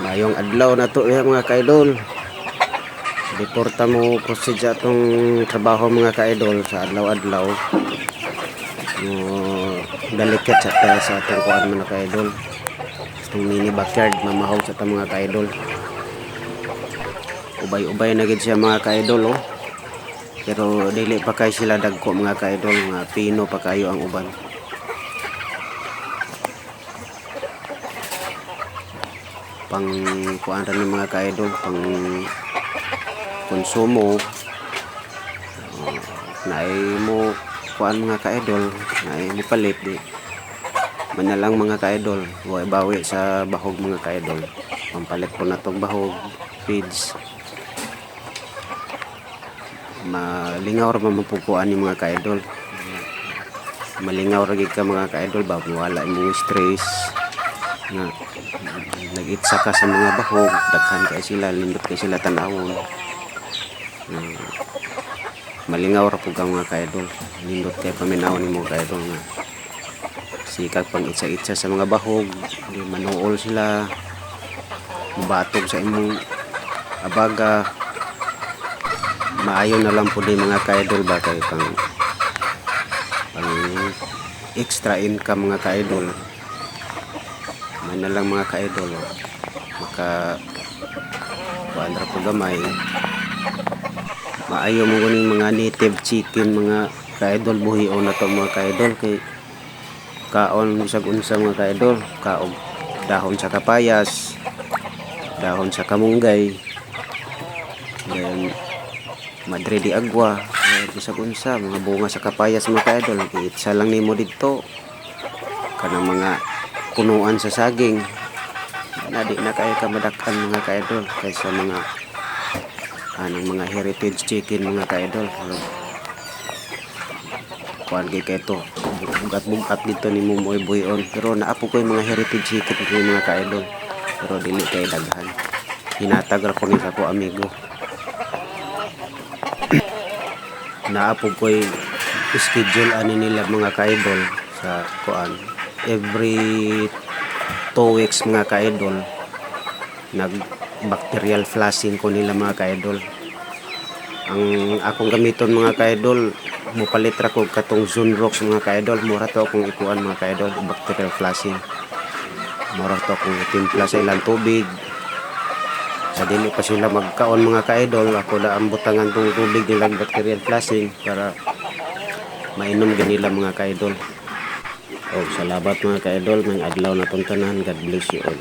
Mayong adlaw na to mga ka-idol. Before ta mo proceed sa atong trabaho mga ka-idol sa adlaw-adlaw, delicate sa atong kuan mga ka-idol. Itong mini backyard mamahog sa atong mga ka-idol. Ubay-ubay na gid siya mga ka-idol oh. Pero dili pa kay sila dagko mga ka-idol, mga pino pa kayo ang uban. Pang kuan ra ni mga ka-idol, pang konsumo. Naay mo kuan mga ka-idol, naay mo palit di manalang mga ka-idol, way bawi sa bahog mga ka-idol. Pampalit po na tong bahog feeds. Malingaw ra mapupuan ni mga ka-idol. Malingaw ra gid ka mga ka-idol ba wala imong stress nga nag-itsa ka sa mga bahog, daghan kay sila, lindot kay sila tan-awon. Malingaw ra pud ka mga ka-idol, lindot kay paminawon nimo ka-idol nga sikag pang itsa-itsa sa mga bahog, di manuol sila, mabatog sa imong abaga. Maayo na lang po din mga ka-idol ba kay pang extra income mga ka-idol. May na lang mga ka-idol maka kuandra po gamay. Maayo mo kuning mga native chicken mga ka-idol, buhion na to mga ka-idol kay kaon sa unsa mga ka-idol, kaog dahon sa kapayas, dahon sa kamunggay, then madre di agwa, sa unsa mga bunga sa kapayas mga ka-idol. Itsa lang nimo didto kanang mga punuan sa saging na di na kay ka madak-an mga ka-idol kaysa mga anong mga heritage chicken mga ka-idol. Kuan kay to bugat-bugat dito ni mo moy buyon, pero naapo ko yung mga heritage chicken ko mga ka-idol, pero dili kay daghan. Hinatag ra ko ni sa ko amigo. Naapo ko yung schedule ani nila mga ka-idol sa kuan every 2 weeks mga ka-idol, nag bacterial flushing ko nila mga ka-idol. Ang akong gamiton mga ka-idol, mupalit ra ko katong Zunrox mga ka-idol, mura to akong ikuan mga ka-idol, bacterial flushing. Mura to akong timpla sa ilang tubig. Sa dili pa sila magkaon mga ka-idol, ako na ang butangan tong tubig nilang bacterial flushing para mainom din nila mga ka-idol. Oh, salamat mga ka-idol, may adlaw na tong tanan. God bless you all.